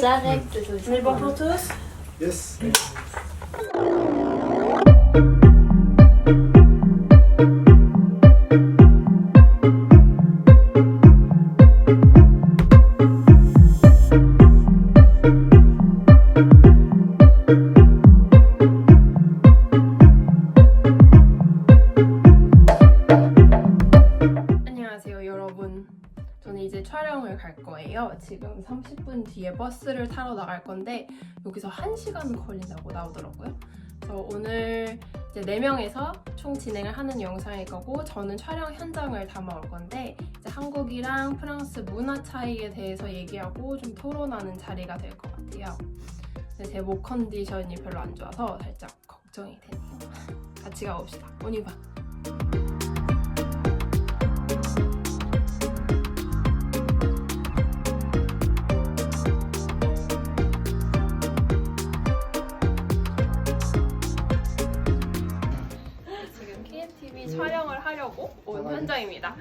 J'arrête. On est bon pour tous? Yes. 안녕하세요 여러분. 저는 이제 촬영을 갈 거예요. 지금 30분 뒤에 버스를 타러 나갈 건데 여기서 1시간 걸린다고 나오더라고요. 그래서 오늘 이제 4명에서 총 진행을 하는 영상일 거고 저는 촬영 현장을 담아올 건데 이제 한국이랑 프랑스 문화 차이에 대해서 얘기하고 좀 토론하는 자리가 될 것 같아요. 근데 제 목 컨디션이 별로 안 좋아서 살짝 걱정이 되네요. 같이 가봅시다. 오니바. 지금 KTV 촬영을 하려고 온 현장입니다.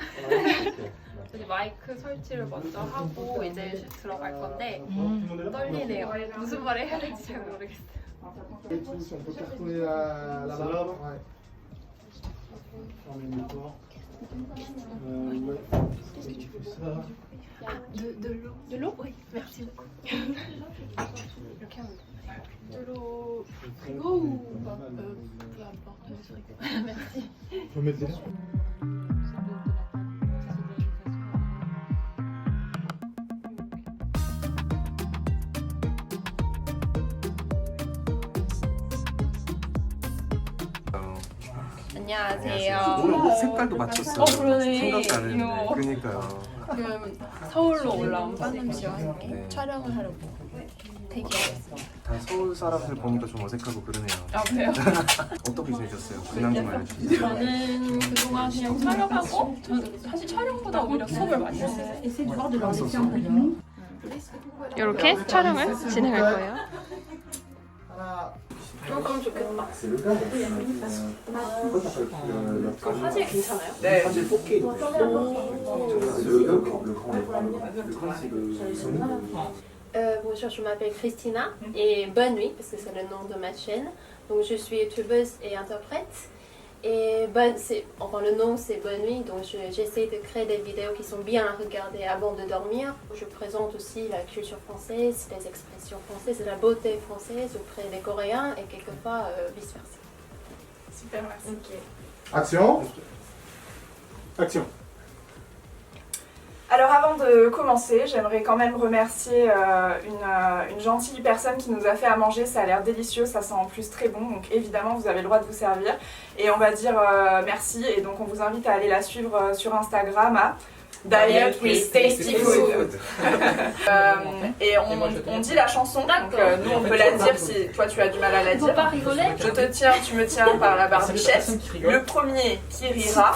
여기 마이크 설치를 먼저 하고 이제 슛 들어갈 건데 떨리네요. 무슨 말을 해야 될지 잘 모르겠어요. Et tous, on peut faire tourner là-bas. Ouais. On est d'accord. Ouais. Qu'est-ce que tu fais ça? De l'eau. De l'eau? Oui, merci beaucoup. 이렇게 하면 돼. De l'eau frigo ou peu importe. Merci. Faut mettre des sous. 안녕하세요. 오늘 옷 색깔도 맞췄어. 그러네. 생각 다르네. 이거. 그러니까요. 지금 서울로 올라온 빠님 씨와 함께 네. 촬영을 하려고 대기하겠습니다. 다 서울 사람들 보니까 좀 어색하고 그러네요. 아 그래요? 어떻게 지내셨어요? 근황 좀 알려주세요. 저는 그동안 그냥 촬영하고 저는 사실 촬영보다 오히려 수업을 많이 했어요. 이렇게 촬영을 진행할 거예요. 그럼 좋겠다. 사실 괜찮아요? 네. 사실 4K. Bonjour, je m'appelle Christina et bonne nuit parce que c'est le nom de ma chaîne. Donc je suis youtubeuse et interprète. Et le nom c'est Bonne Nuit, donc j'essaie de créer des vidéos qui sont bien à regarder avant de dormir. Je présente aussi la culture française, les expressions françaises, la beauté française auprès des Coréens et quelquefois vice versa. Super, merci. Ok. Action. Action. Alors avant de commencer, j'aimerais quand même remercier une gentille personne qui nous a fait à manger, ça a l'air délicieux, ça sent en plus très bon, donc évidemment vous avez le droit de vous servir. Et on va dire merci, et donc on vous invite à aller la suivre sur Instagram à Diet with Tasty Food. Et on dit la chanson, donc nous on peut la dire si toi tu as du mal à la Faut dire. pas rigoler. Je te tiens, tu me tiens par la barbichette, le premier qui rira.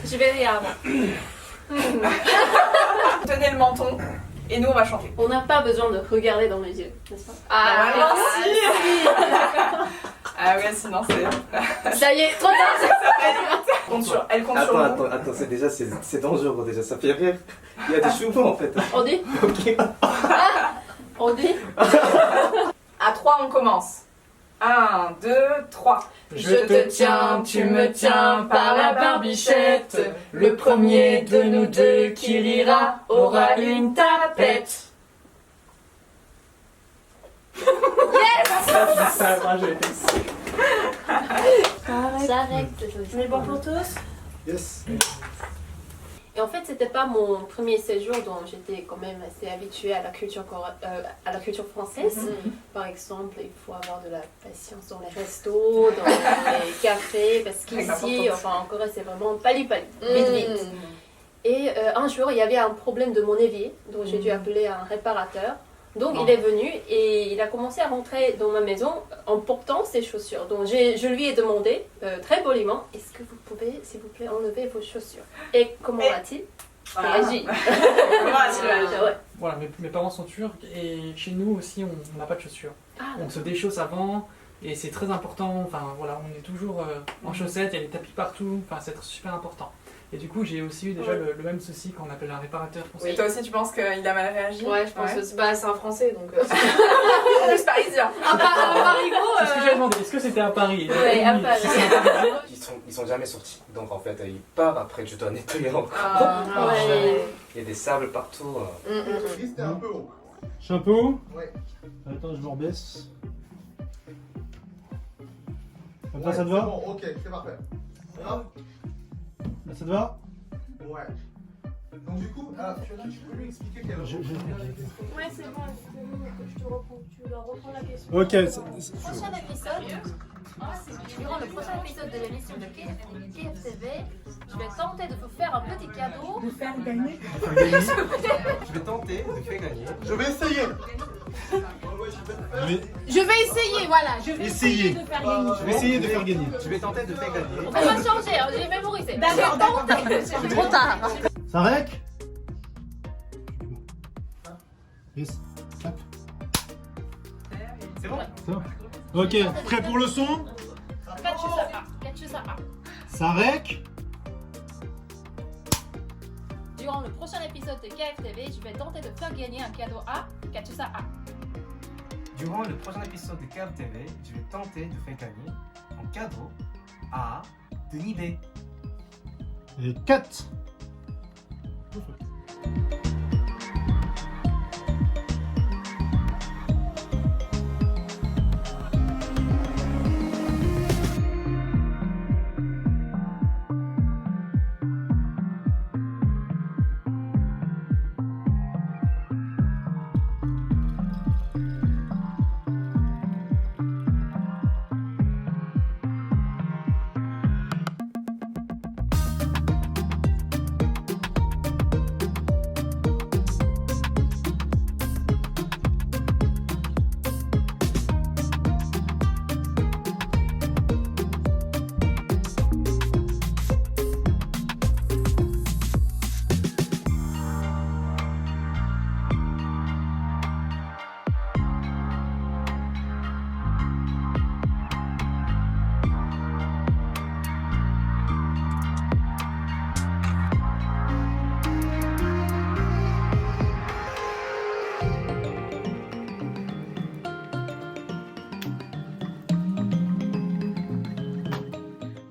Je vais rire avant. Tenez le menton et nous on va chanter. On n'a pas besoin de regarder dans les yeux, n'est-ce pas? Ah merci. Ah ouais, sinon c'est... Ça y est, trop tard. Elle compte sur nous. attends, c'est dangereux déjà, ça fait rire. Il y a des chevaux en fait. On dit? Ok. On dit? À 3 on commence. 1, 2, 3. Je te tiens, tu me tiens par la barbichette. Le premier de nous deux qui rira aura une tapette. J'arrête. On est bon pour tous? Yes. Et en fait, c'était pas mon premier séjour, donc j'étais quand même assez habituée à la culture, à la culture française. Par exemple, il faut avoir de la patience dans les restos, dans les cafés, parce qu'ici, enfin en Corée, c'est vraiment pali-pali, vite. Et un jour, il y avait un problème de mon évier, donc j'ai dû appeler un réparateur. Donc il est venu et il a commencé à rentrer dans ma maison en portant ses chaussures. Donc je lui ai demandé très poliment, est-ce que vous pouvez s'il vous plaît enlever vos chaussures? Et comment a-t-il réagi? Comment a-t-il réagi? Ouais. Voilà, mes parents sont turcs et chez nous aussi on n'a pas de chaussures. Ah, On se déchausse avant et c'est très important, enfin voilà, on est toujours en chaussettes, il y a des tapis partout, enfin c'est super important. Et du coup, j'ai aussi eu déjà le même souci quand on appelle un réparateur pour Et toi aussi, tu penses qu'il a mal réagi? Ouais, je pense aussi. Bah, c'est un français donc. C'est parisien. Un parigo. C'est ce que j'ai demandé. Est-ce que c'était à Paris? Ouais, à Oui, Paris. si c'est à Paris. Ils sont jamais sortis. Donc en fait, il part, après tu dois nettoyer encore. Ouais. Il y a des sables partout. C'était un peu haut. Je suis un peu haut? Ouais. Attends, je me rebaisse. Comme Ouais, ça te c'est va? bon, ok, c'est parfait. Hop. Là, ça te va? Ouais. Donc du coup, tu peux lui expliquer quelle Ouais, c'est bon. Je te reprends. Tu dois reprendre la question. Ok. Prochain épisode. Durant le prochain épisode de l'émission de KFTV, je vais tenter de vous faire un petit cadeau. Je vais tenter de faire gagner. Je vais essayer. Je vais essayer, voilà. Je vais Essayer. essayer de faire gagner. Je vais essayer de faire gagner. Je vais tenter de faire gagner. On va changer, hein, j'ai mémorisé. D'accord, d'accord. Trop tard. Ça rec? Yes. Hop. C'est bon? C'est bon. Ok, prêt pour le son? Ça rec? Durant le prochain épisode de KFTV, je vais tenter de faire gagner un cadeau à Kachusa A. Durant le prochain épisode de Cave TV, je vais tenter de faire gagner un cadeau à Denis B. Et 4.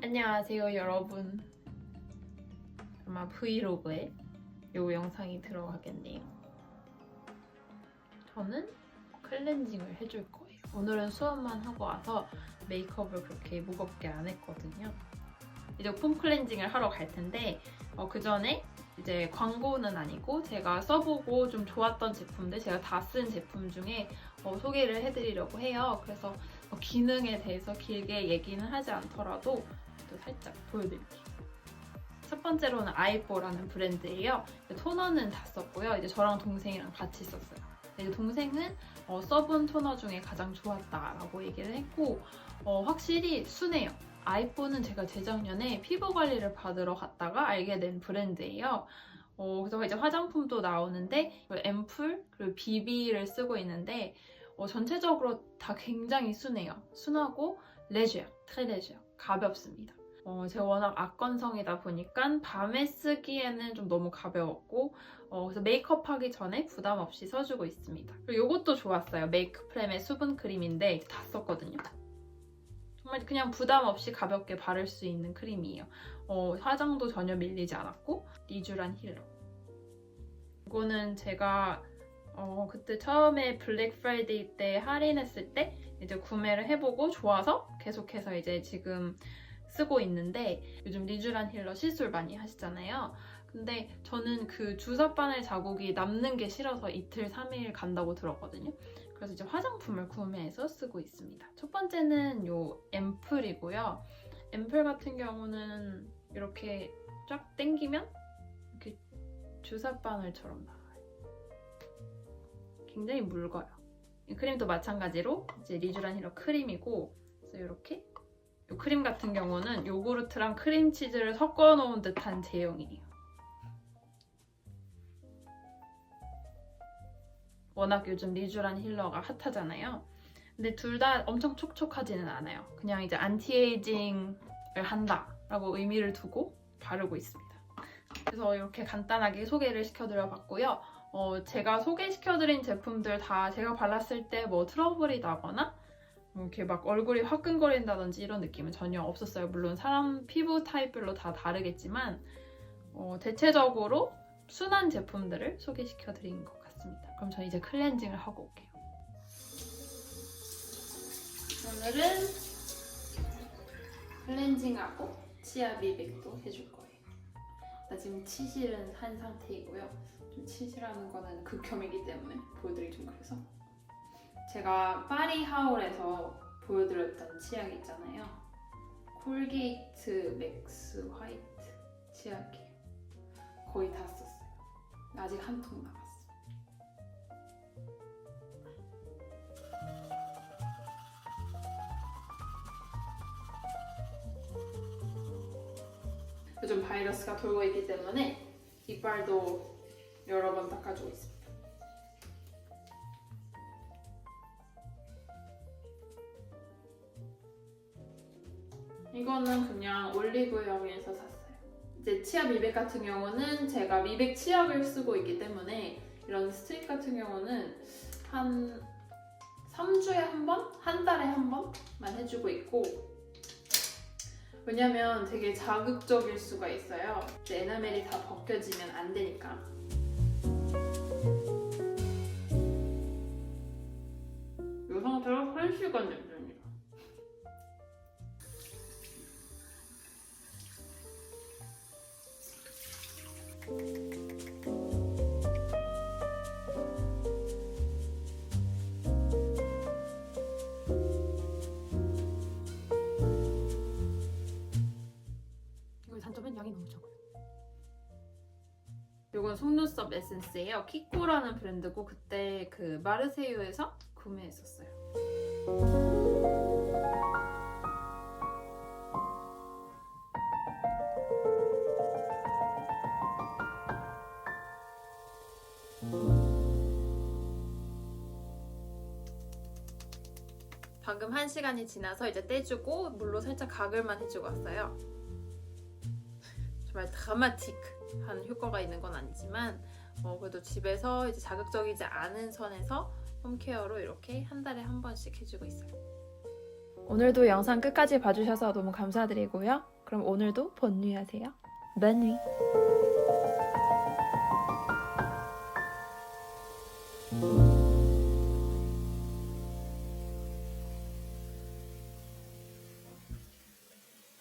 안녕하세요 여러분. 아마 브이로그에 요 영상이 들어가겠네요. 저는 클렌징을 해줄 거예요. 오늘은 수업만 하고 와서 메이크업을 그렇게 무겁게 안 했거든요. 이제 폼 클렌징을 하러 갈 텐데 그 전에 이제 광고는 아니고 제가 써보고 좀 좋았던 제품들, 제가 다 쓴 제품 중에 소개를 해드리려고 해요. 그래서 기능에 대해서 길게 얘기는 하지 않더라도 또 살짝 보여드릴게요. 첫 번째로는 아이뽀라는 브랜드예요. 토너는 다 썼고요. 이제 저랑 동생이랑 같이 썼어요. 이제 동생은 써본 토너 중에 가장 좋았다라고 얘기를 했고 확실히 순해요. 아이뽀는 제가 재작년에 피부 관리를 받으러 갔다가 알게 된 브랜드예요. 그래서 이제 화장품도 나오는데 앰플 그리고 BB를 쓰고 있는데 전체적으로 다 굉장히 순해요. 순하고 레저요. 트레 레저. 가볍습니다. 제가 워낙 악건성이다 보니까 밤에 쓰기에는 좀 너무 가벼웠고 그래서 메이크업 하기 전에 부담 없이 써주고 있습니다. 그리고 이것도 좋았어요. 메이크프렘의 수분 크림인데 다 썼거든요. 정말 그냥 부담 없이 가볍게 바를 수 있는 크림이에요. 화장도 전혀 밀리지 않았고 리쥬란 힐러. 이거는 제가 그때 처음에 블랙 프라이데이 때 할인했을 때 이제 구매를 해보고 좋아서 계속해서 이제 지금 쓰고 있는데 요즘 리쥬란 힐러 시술 많이 하시잖아요. 근데 저는 그 주사바늘 자국이 남는 게 싫어서 이틀 3일 간다고 들었거든요. 그래서 이제 화장품을 구매해서 쓰고 있습니다. 첫 번째는 요 앰플이고요. 앰플 같은 경우는 이렇게 쫙 당기면 이렇게 주사바늘처럼 나와요. 굉장히 묽어요. 이 크림도 마찬가지로 이제 리쥬란 힐러 크림이고 그래서 이렇게 이 크림 같은 경우는 요구르트랑 크림치즈를 섞어 놓은 듯한 제형이에요. 워낙 요즘 리쥬란 힐러가 핫하잖아요. 근데 둘 다 엄청 촉촉하지는 않아요. 그냥 이제 안티에이징을 한다라고 의미를 두고 바르고 있습니다. 그래서 이렇게 간단하게 소개를 시켜드려봤고요. 제가 소개시켜드린 제품들 다 제가 발랐을 때 뭐 트러블이 나거나 이렇게 막 얼굴이 화끈거린다든지 이런 느낌은 전혀 없었어요. 물론 사람 피부 타입별로 다 다르겠지만 대체적으로 순한 제품들을 소개시켜드린 것 같습니다. 그럼 저는 이제 클렌징을 하고 올게요. 오늘은 클렌징하고 치아 미백도 해줄 거예요. 나 지금 치실은 한 상태이고요. 좀 치실하는 거는 극혐이기 때문에 보여드리기 좀 그래서 제가 파리 하울에서 보여드렸던 치약 있잖아요. 콜게이트 맥스 화이트 치약이에요. 거의 다 썼어요. 아직 한 통 남았어요. 요즘 바이러스가 돌고 있기 때문에 이빨도 여러 번 닦아주고 있습니다. 이거는 그냥 올리브영에서 샀어요. 이제 치아 미백 같은 경우는 제가 미백 치약을 쓰고 있기 때문에 이런 스트립 같은 경우는 한 3주에 한 번? 한 달에 한 번만 해주고 있고 왜냐면 되게 자극적일 수가 있어요. 이제 에나멜이 다 벗겨지면 안 되니까. 이 상태로 1시간 정도입니다. 이거의 단점은 양이 너무 적어요. 이건 속눈썹 에센스예요. 키코라는 브랜드고 그때 그 마르세유에서 구매했었어요. 방금 1시간이 지나서 이제 떼주고 물로 살짝 가글만 해주고 왔어요. 정말 드라마틱한 효과가 있는 건 아니지만 그래도 집에서 이제 자극적이지 않은 선에서 홈케어로 이렇게 한 달에 한 번씩 해주고 있어요. 오늘도 영상 끝까지 봐주셔서 너무 감사드리고요. 그럼 오늘도 bonne nuit 하세요. bonne nuit.